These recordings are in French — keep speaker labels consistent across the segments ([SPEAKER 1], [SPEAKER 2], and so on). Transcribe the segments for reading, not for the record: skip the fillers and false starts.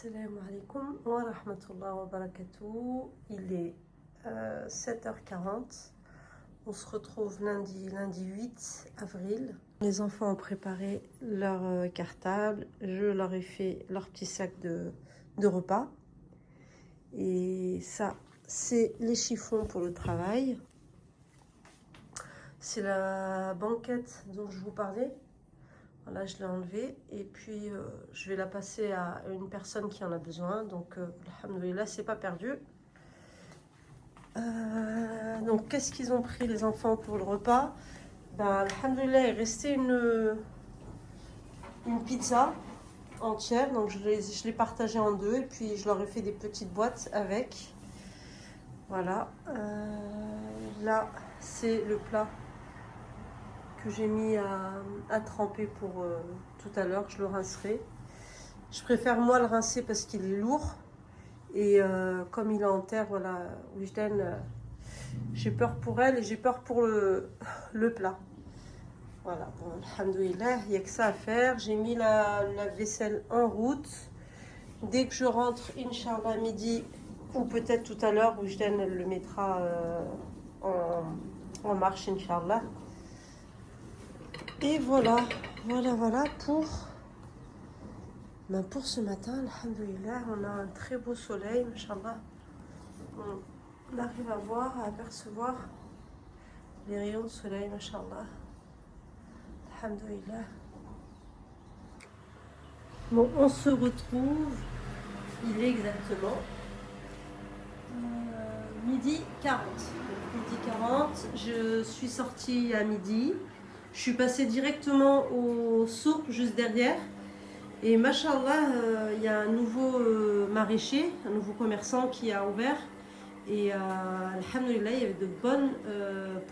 [SPEAKER 1] Assalamu alaikum wa rahmatullah wa barakatuh. Il est 7h40. On se retrouve lundi 8 avril. Les enfants ont préparé leur cartable. Je leur ai fait leur petit sac de repas. Et ça, c'est les chiffons pour le travail. C'est la banquette dont je vous parlais. Voilà, je l'ai enlevée et puis je vais la passer à une personne qui en a besoin. Donc, alhamdoulilah, c'est pas perdu. Donc, qu'est-ce qu'ils ont pris les enfants pour le repas? Ben, alhamdoulilah, il restait une pizza entière. Donc, je l'ai partagée en deux et puis je leur ai fait des petites boîtes avec. Voilà. Là, c'est le plat que j'ai mis à tremper pour tout à l'heure. Je le rincerai. Je préfère moi le rincer parce qu'il est lourd. Et comme il est en terre, voilà, Wijdan, j'ai peur pour elle et j'ai peur pour le plat. Voilà, bon, alhamdoulilah, il n'y a que ça à faire. J'ai mis la vaisselle en route. Dès que je rentre, Inch'Allah, midi, ou peut-être tout à l'heure, Wijdan, elle le mettra en marche, Inch'Allah. Et voilà pour ce matin, alhamdoulilah, on a un très beau soleil, machallah. On arrive à voir, à apercevoir les rayons de soleil, machallah. Alhamdoulilah. Bon, on se retrouve, il est exactement midi 40. Donc, midi 40, je suis sortie à midi. Je suis passée directement au souk juste derrière. Et machallah, il y a un nouveau maraîcher, un nouveau commerçant qui a ouvert. Et alhamdoulilah, il y avait de bonnes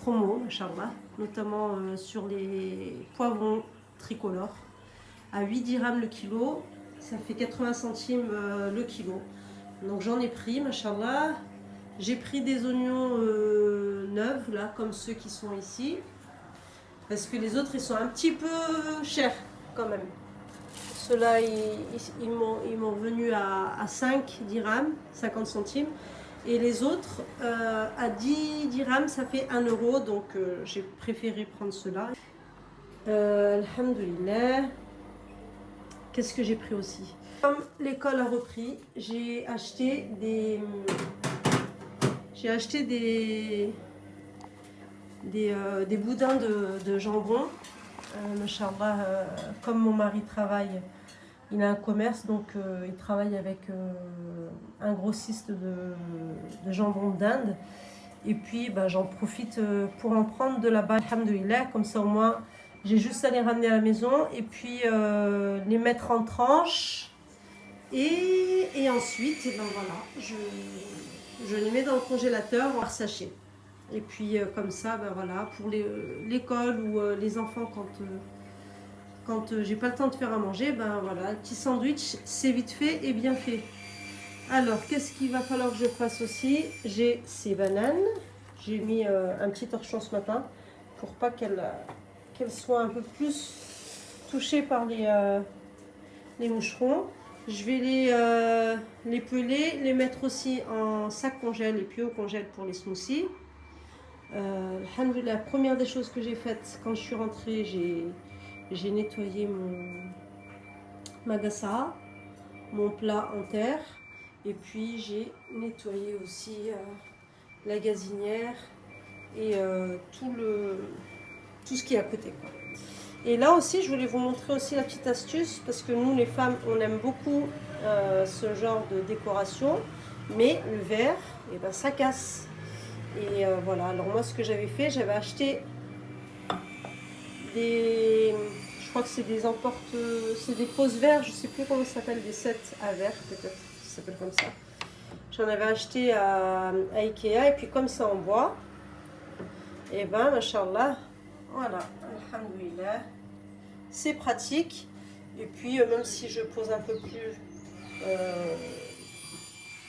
[SPEAKER 1] promos, machallah, notamment sur les poivrons tricolores. À 8 dirhams le kilo, ça fait 80 centimes le kilo. Donc j'en ai pris, machallah. J'ai pris des oignons neufs, là, comme ceux qui sont ici. Parce que les autres, ils sont un petit peu chers, quand même. Ceux-là, ils m'ont venu à 5 dirhams, 50 centimes. Et les autres, à 10 dirhams, ça fait 1 euro. Donc, j'ai préféré prendre ceux-là. Alhamdoulilah. Qu'est-ce que j'ai pris aussi? Comme l'école a repris, j'ai acheté des boudins de jambon. Machallah, comme mon mari travaille, il a un commerce, donc il travaille avec un grossiste de jambon d'Inde. Et puis j'en profite pour en prendre de là-bas, alhamdoulilah, comme ça au moins j'ai juste à les ramener à la maison et puis les mettre en tranches. Et ensuite, voilà, je les mets dans le congélateur en sachet. Et puis comme ça, voilà, pour l'école ou les enfants quand j'ai pas le temps de faire à manger, voilà, un petit sandwich, c'est vite fait et bien fait. Alors, qu'est-ce qu'il va falloir que je fasse aussi? J'ai ces bananes. J'ai mis un petit torchon ce matin pour pas qu'elles soient un peu plus touchées par les moucherons. Je vais les peler, les mettre aussi en sac congèle et puis au congèle pour les smoothies. Alhamdoulilah, la première des choses que j'ai faites quand je suis rentrée, j'ai nettoyé ma gassa, mon plat en terre, et puis j'ai nettoyé aussi la gazinière et tout ce qui est à côté, quoi. Et là aussi, je voulais vous montrer aussi la petite astuce, parce que nous les femmes, on aime beaucoup ce genre de décoration, mais le verre, ça casse. Et voilà, alors moi ce que j'avais fait, j'avais acheté je crois que c'est des c'est des poses verres, je sais plus comment ça s'appelle, des sets à verre peut-être, ça s'appelle comme ça. J'en avais acheté à Ikea et puis comme ça en bois, et machallah, voilà, alhamdoulilah, c'est pratique. Et puis même si je pose un peu plus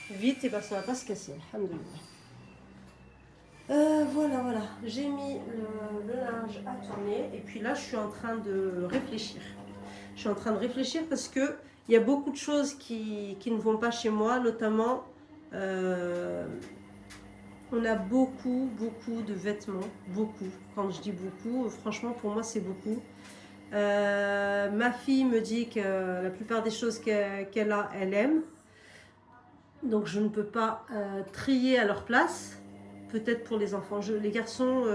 [SPEAKER 1] vite, ça va pas se casser, alhamdoulilah. Voilà, j'ai mis le linge à tourner et puis là je suis en train de réfléchir. Je suis en train de réfléchir parce que il y a beaucoup de choses qui ne vont pas chez moi, notamment on a beaucoup de vêtements, beaucoup. Quand je dis beaucoup, franchement pour moi c'est beaucoup. Ma fille me dit que la plupart des choses qu'elle a, elle aime. Donc je ne peux pas trier à leur place. Peut-être pour les enfants, les garçons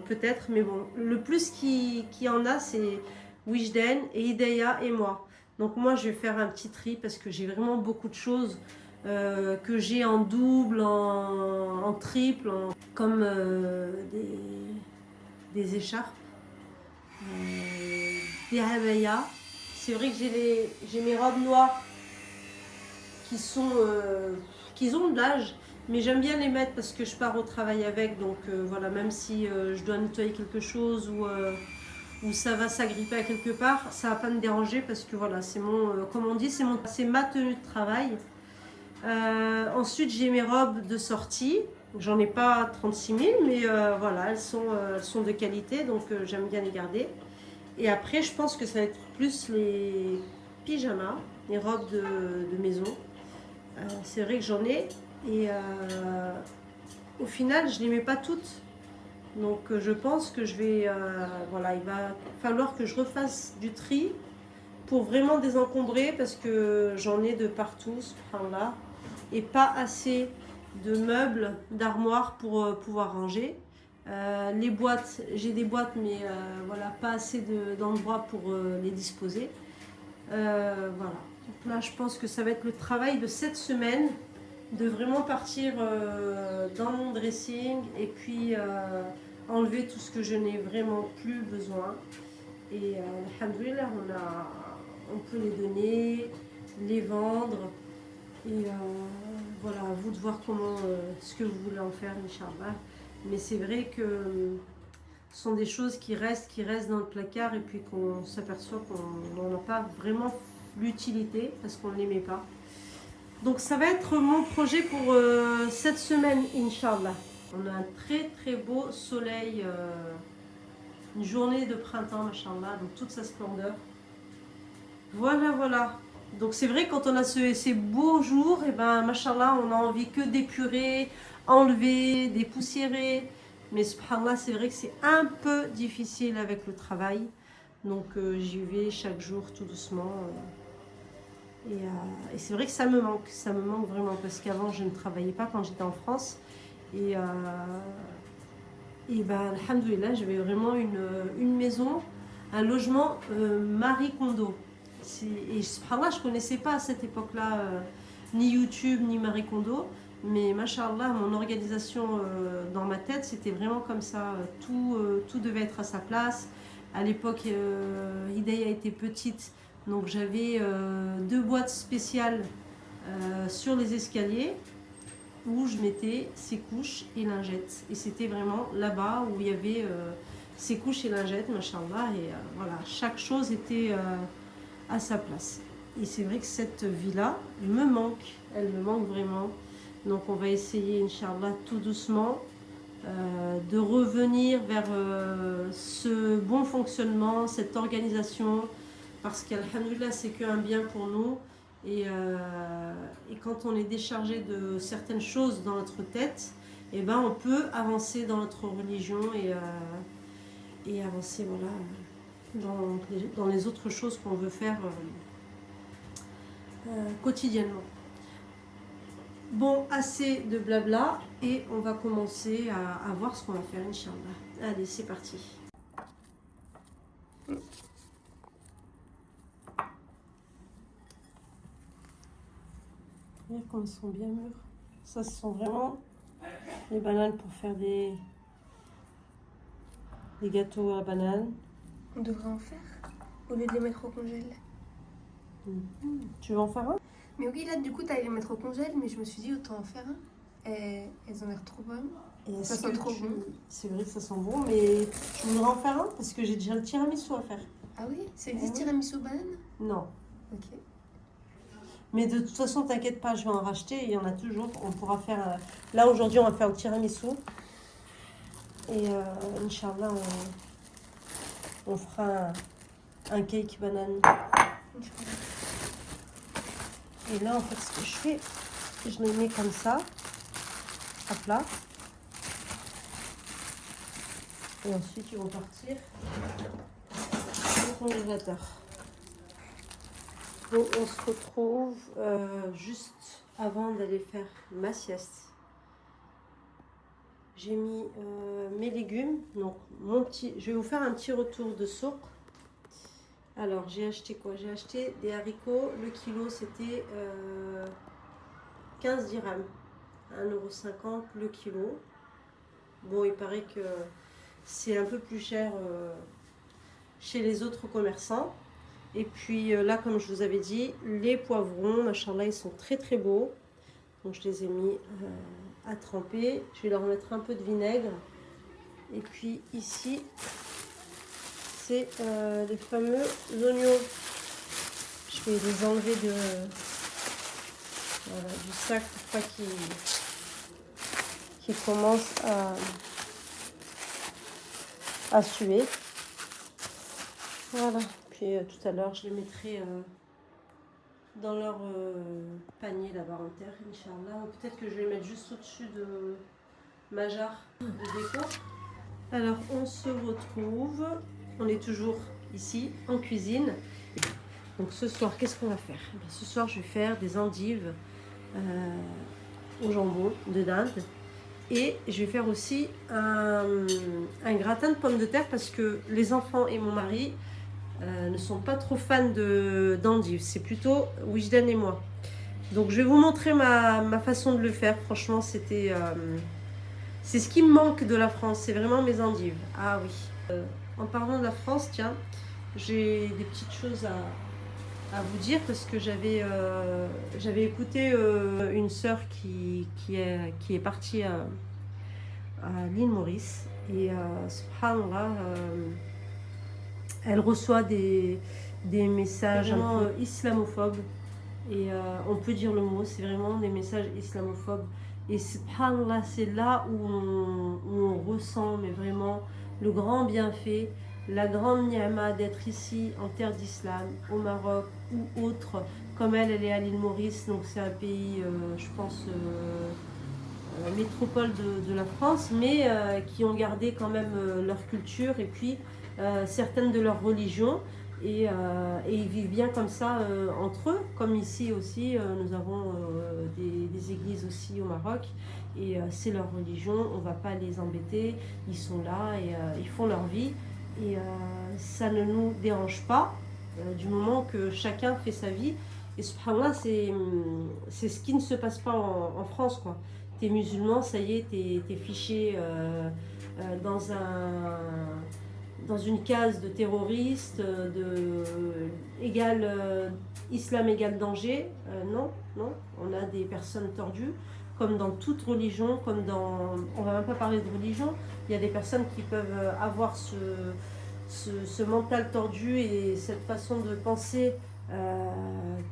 [SPEAKER 1] peut-être, mais bon, le plus qui en a, c'est Wijden et Hidaya et moi. Donc moi je vais faire un petit tri parce que j'ai vraiment beaucoup de choses que j'ai en double, en triple, comme des écharpes, des habayas. C'est vrai que j'ai mes robes noires qui ont de l'âge, mais j'aime bien les mettre parce que je pars au travail avec, donc voilà, même si je dois nettoyer quelque chose ou ça va s'agripper à quelque part, ça va pas me déranger parce que voilà, c'est mon, comme on dit, c'est ma tenue de travail. Ensuite, j'ai mes robes de sortie. J'en ai pas 36 000, mais voilà, elles sont de qualité, donc j'aime bien les garder. Et après, je pense que ça va être plus les pyjamas, les robes de maison. C'est vrai que j'en ai, et au final, je ne les mets pas toutes. Donc je pense que je vais, voilà, il va falloir que je refasse du tri pour vraiment désencombrer parce que j'en ai de partout, subhanallah, et pas assez de meubles, d'armoires pour pouvoir ranger. Les boîtes, j'ai des boîtes, mais voilà, pas assez d'endroits pour les disposer. Voilà. Donc là, je pense que ça va être le travail de cette semaine, de vraiment partir dans mon dressing et puis enlever tout ce que je n'ai vraiment plus besoin. Et alhamdoulilah, on peut les donner, les vendre. Et voilà, à vous de voir comment, ce que vous voulez en faire, Inch'Allah. Mais c'est vrai que ce sont des choses qui restent dans le placard et puis qu'on s'aperçoit qu'on n'en a pas vraiment l'utilité parce qu'on ne les met pas. Donc ça va être mon projet pour cette semaine, Inch'Allah. On a un très beau soleil, une journée de printemps, Machallah, donc toute sa splendeur. Voilà. Donc c'est vrai, quand on a ces beaux jours, et ben Machallah, on a envie que d'épurer, enlever, dépoussiérer. Mais subhanallah, c'est vrai que c'est un peu difficile avec le travail. Donc j'y vais chaque jour tout doucement. Et c'est vrai que ça me manque vraiment, parce qu'avant je ne travaillais pas quand j'étais en France. Et ben, alhamdoulilah, j'avais vraiment une maison, un logement Marie Kondo. Et subhanallah, je ne connaissais pas à cette époque-là ni YouTube ni Marie Kondo, mais machallah, mon organisation dans ma tête, c'était vraiment comme ça. Tout devait être à sa place. À l'époque, Hidaya était petite, donc j'avais 2 boîtes spéciales sur les escaliers où je mettais ses couches et lingettes. Et c'était vraiment là-bas où il y avait ses couches et lingettes, machallah. Et voilà, chaque chose était à sa place. Et c'est vrai que cette vie-là me manque. Elle me manque vraiment. Donc on va essayer, Inch'Allah, tout doucement, de revenir vers ce bon fonctionnement, cette organisation. Parce qu'alhamdoulilah, c'est qu'un bien pour nous. Et quand on est déchargé de certaines choses dans notre tête, eh ben on peut avancer dans notre religion et avancer voilà, dans les autres choses qu'on veut faire quotidiennement. Bon, assez de blabla et on va commencer à voir ce qu'on va faire, Inch'Allah. Allez, c'est parti. Regarde comme ils sont bien mûrs. Ça, ce sont vraiment les bananes pour faire des gâteaux à bananes.
[SPEAKER 2] On devrait en faire au lieu de les mettre au congèle.
[SPEAKER 1] Tu veux en faire un?
[SPEAKER 2] Mais oui, là, du coup, t'allais les mettre au congèle, mais je me suis dit, autant en faire un. Et elles ont l'air trop bonnes.
[SPEAKER 1] Et
[SPEAKER 2] ça sent trop bon.
[SPEAKER 1] C'est vrai que ça sent bon, mais tu voudrais en faire un? Parce que j'ai déjà le tiramisu à faire.
[SPEAKER 2] Ah oui? Ça existe, tiramisu banane?
[SPEAKER 1] Non.
[SPEAKER 2] Ok.
[SPEAKER 1] Mais de toute façon, t'inquiète pas, je vais en racheter. Il y en a toujours. On pourra faire... Là, aujourd'hui, on va faire le tiramisu. Et Inch'Allah, on fera un cake banane. Et là, en fait, ce que je fais, je les mets comme ça, à plat. Et ensuite, ils vont partir au congélateur. Donc, on se retrouve juste avant d'aller faire ma sieste. J'ai mis mes légumes. Donc, je vais vous faire un petit retour de souk. Alors, j'ai acheté quoi? J'ai acheté des haricots. Le kilo, c'était 15 dirhams. 1,50 € le kilo. Bon, il paraît que c'est un peu plus cher chez les autres commerçants. Et puis là, comme je vous avais dit, les poivrons, machallah, ils sont très très beaux. Donc je les ai mis à tremper. Je vais leur mettre un peu de vinaigre. Et puis ici, c'est les fameux oignons. Je vais les enlever voilà, du sac pour pas qu'ils commencent à suer. Voilà. Puis tout à l'heure, je les mettrai dans leur panier là-bas en terre, Inch'Allah. Ou peut-être que je vais les mettre juste au-dessus de ma jarre de déco. Alors, on se retrouve. On est toujours ici en cuisine. Donc ce soir, qu'est-ce qu'on va faire? Eh bien, ce soir, je vais faire des endives au jambon de dinde. Et je vais faire aussi un gratin de pommes de terre parce que les enfants et mon mari ne sont pas trop fans d'endives. C'est plutôt Wijdan et moi. Donc je vais vous montrer ma façon de le faire. Franchement, c'est ce qui me manque de la France. C'est vraiment mes endives. Ah oui. En parlant de la France, tiens, j'ai des petites choses à vous dire parce que j'avais écouté une sœur qui est partie à l'île Maurice et subhanallah, elle reçoit des messages un peu islamophobes et on peut dire le mot, c'est vraiment des messages islamophobes et subhanallah, c'est là où on ressent mais vraiment le grand bienfait, la grande ni'ma d'être ici en terre d'islam, au Maroc ou autre, comme elle est à l'île Maurice, donc c'est un pays, je pense, métropole de la France, mais qui ont gardé quand même leur culture et puis certaines de leurs religions, et ils vivent bien comme ça entre eux, comme ici aussi, nous avons des églises aussi au Maroc, et c'est leur religion, on ne va pas les embêter, ils sont là et ils font leur vie. Et ça ne nous dérange pas du moment que chacun fait sa vie. Et subhanallah, c'est ce qui ne se passe pas en France, quoi. T'es musulman, ça y est, t'es fiché dans une case de terroriste, islam égale danger. Non, non, on a des personnes tordues, comme dans toute religion, on va même pas parler de religion, il y a des personnes qui peuvent avoir ce mental tordu et cette façon de penser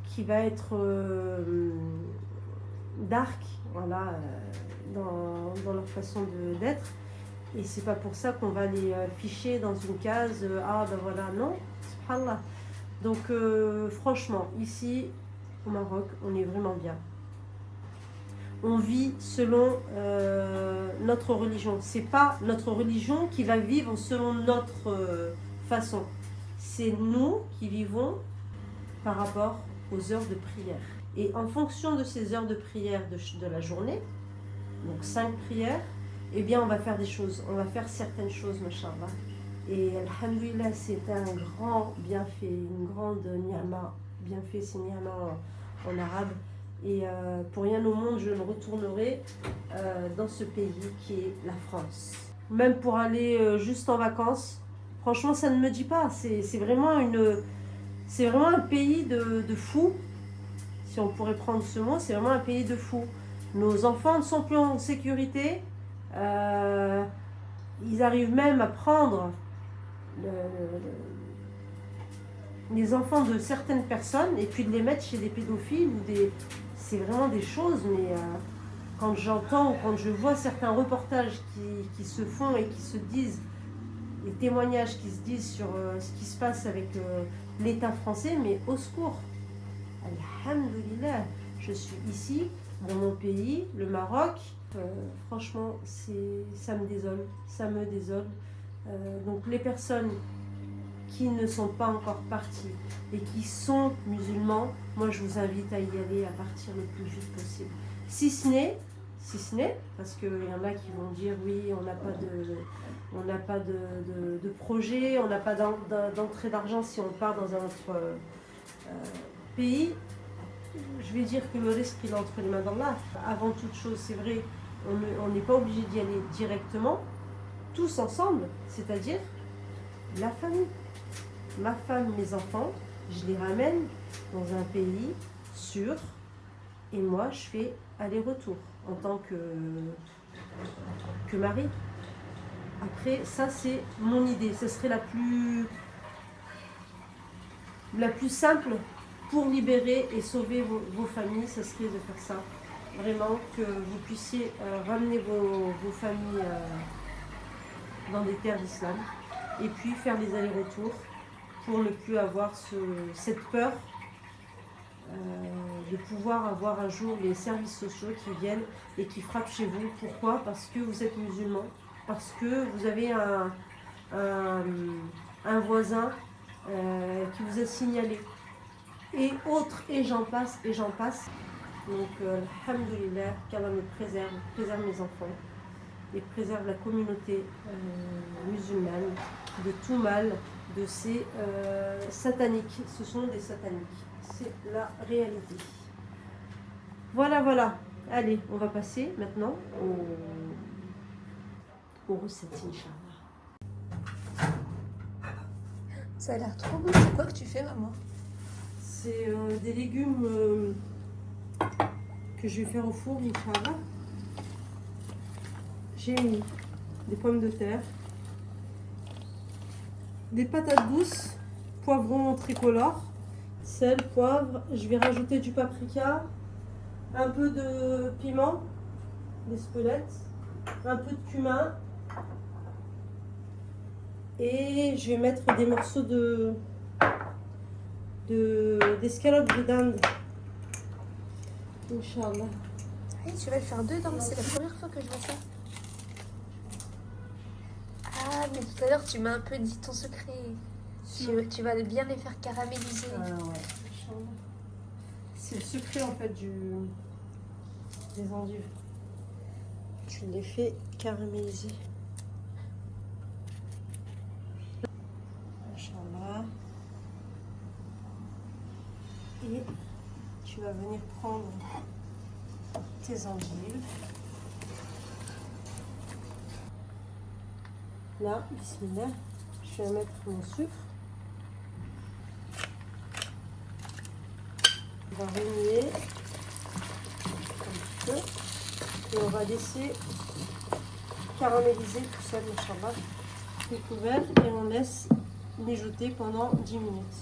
[SPEAKER 1] qui va être dark, voilà, dans leur façon d'être. Et c'est pas pour ça qu'on va les ficher dans une case, ah ben voilà, non, subhanallah. Donc franchement, ici au Maroc, on est vraiment bien. On vit selon notre religion. C'est pas notre religion qui va vivre selon notre façon. C'est nous qui vivons par rapport aux heures de prière. Et en fonction de ces heures de prière de la journée, donc 5 prières, eh bien on va faire des choses, on va faire certaines choses, machallah. Et alhamdoulilah, c'est un grand bienfait, une grande ni'ma. Bienfait, c'est ni'ma en arabe. Et pour rien au monde, je ne retournerai dans ce pays qui est la France. Même pour aller juste en vacances, franchement, ça ne me dit pas. C'est vraiment un pays de fous. Si on pourrait prendre ce mot, c'est vraiment un pays de fous. Nos enfants ne sont plus en sécurité. Ils arrivent même à prendre les enfants de certaines personnes et puis de les mettre chez des pédophiles ou c'est vraiment des choses, mais quand j'entends ou quand je vois certains reportages qui se font et qui se disent, les témoignages qui se disent sur ce qui se passe avec l'État français, mais au secours. Alhamdulillah, je suis ici, dans mon pays, le Maroc. Franchement, ça me désole, ça me désole. Donc les personnes qui ne sont pas encore partis et qui sont musulmans, moi je vous invite à y aller à partir le plus vite possible. Si ce n'est, parce qu'il y en a qui vont dire oui, on n'a pas de projet, on n'a pas d'entrée d'argent si on part dans un autre pays. Je vais dire que le risque il est entre les mains d'Allah. Avant toute chose, c'est vrai, on n'est pas obligé d'y aller directement, tous ensemble, c'est-à-dire la famille. Ma femme, mes enfants, je les ramène dans un pays sûr et moi je fais aller-retour en tant que mari. Après, ça c'est mon idée, ce serait la plus simple pour libérer et sauver vos familles, ce serait de faire ça. Vraiment que vous puissiez ramener vos familles dans des terres d'islam et puis faire les allers-retours pour ne plus avoir cette peur de pouvoir avoir un jour les services sociaux qui viennent et qui frappent chez vous. Pourquoi? Parce que vous êtes musulman, parce que vous avez un voisin qui vous a signalé, et autres, et j'en passe, et j'en passe. Donc, alhamdoulilah, qu'Allah me préserve mes enfants, et préserve la communauté musulmane de tout mal, de ces sataniques. Ce sont des sataniques, c'est la réalité. Voilà. Allez, on va passer maintenant aux recettes, Inch'Allah.
[SPEAKER 2] Ça a l'air trop bon. C'est quoi que tu fais, maman?
[SPEAKER 1] C'est des légumes que je vais faire au four, Inch'Allah. J'ai mis des pommes de terre, des patates douces, poivron tricolore, sel, poivre. Je vais rajouter du paprika, un peu de piment, des spelettes, un peu de cumin. Et je vais mettre des morceaux d'escalope de dinde. Inch'Allah.
[SPEAKER 2] Hey, tu vas le faire dedans, c'est la première fois que je vois ça. Ah, mais tout à l'heure, tu m'as un peu dit ton secret. Tu vas bien les faire caraméliser.
[SPEAKER 1] Ah ouais, Inch'Allah. C'est le secret en fait des endives. Tu les fais caraméliser. Inch'Allah. Et tu vas venir prendre tes endives. Là, bismillah, je vais mettre mon sucre. On va remuer un petit peu et on va laisser caraméliser tout ça, Inch'Allah. C'est couvert et on laisse mijoter pendant 10 minutes.